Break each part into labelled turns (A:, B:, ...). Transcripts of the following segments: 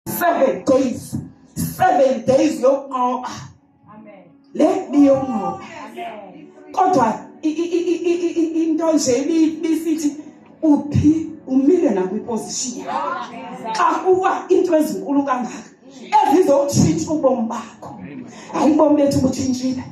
A: 7 days. 7 days yokunqoba.
B: Amen.
A: Le biyonqoba. Kodwa into nje bisithi uphi umile na kwiposition. Xa kuwa into ezinkulu kangaka ezizotshintsha ubomi bakho. Hayi ubomi bethu butshintshile.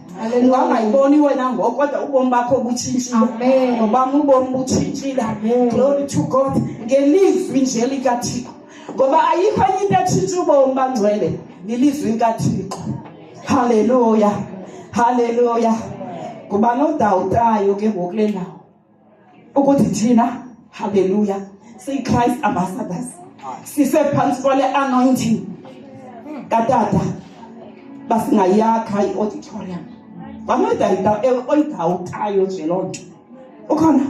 A: Ungangayiboni wena ngoku kodwa ubomi bakho butshintshile.
B: Amen.
A: Ngoba ubomi butshintshile. Glory to God. Ngelizwi nje likaThixo. Ngoba ayikho enye into etshintsha ubomi bangcwele nilizwi likaThixo. Hallelujah. Hallelujah. Kuba nodawutayo ke ngoku le ndawo ukuthi thina hallelujah siyi-Christ ambassadors sisephansi kwale anointing katata basingayakha i-auditorium banodawutayo nje loo nto ukhona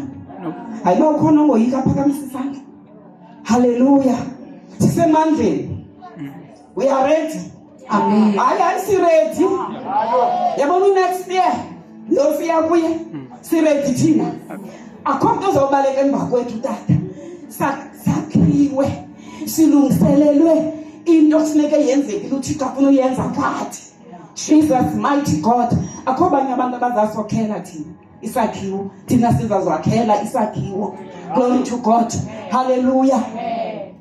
A: hayibo ukhona ongoyika aphakamisa isandla hallelujah sisemandleni we are ready.
B: Amen.
A: Hayi si-ready yabona next year lo siya kuye si-ready thina akho nto ozobaleka emva kwethu tata sakhiwe silungiselelwe into kufuneka yenzekile uThixo afuna uyenza ngathi Jesus mighty God akho abanye abantu abazasokhela thina isakhiwo thina sizazokhela isakhiwo. Glory to God. Hallelujah.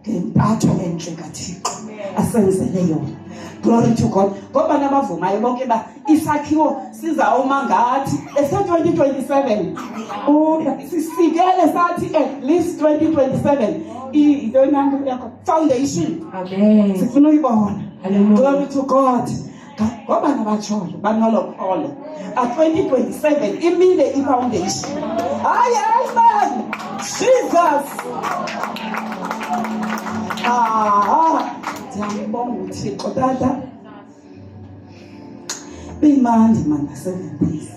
A: Ngempatho enhle kaThixo asenzele yona. Glory to God. Ngoba nabavumayo bonke ba isakhiwo sizawuma ngathi ese-2027 sisikele sathi at least 2027 into nanto yakho foundation.
B: Amen.
A: Sifuna uyibona.
B: Hallelujah.
A: Glory to God. Ngoba nabatsholo banolokholo 2027 imile i-foundation. Hayi man Jesus. Ndiyambonga uThixo tata bimandi mana 7 days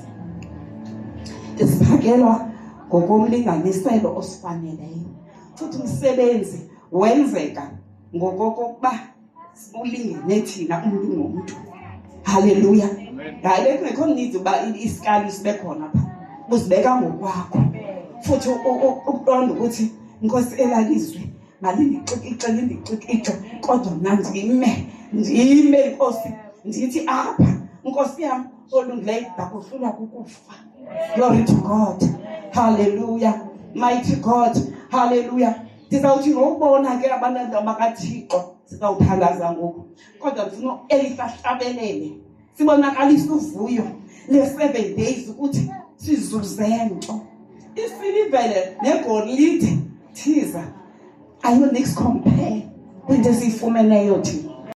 A: isiphakelwa ngokomlinganiselo osifaneleyo futhi umsebenzi wenzeka ngokokuba ulingene thina umuntu nomuntu. Hallelujah. Hayi kungekho need uba isikali sibe khona pha uzibeka ngokwakho futhi uqonda ukuthi inkosi elalizwe malindixikixo kodwa mna ndime inkosi ndithi apha inkosi yam olungileyo ndakuhlulwa kukufa. Glory to God. Hallelujah. Mighty God. Hallelujah. Ndizawuthi ngokubona ke abantu abakaThixo sizawuthandaza ngoku kodwa ndifuna elifahlabelele sibonakalisa uvuyo le-7 days ukuthi sizuze nto isilivele negolide thiza ayo next compare kwinto esiyifumeneyo thina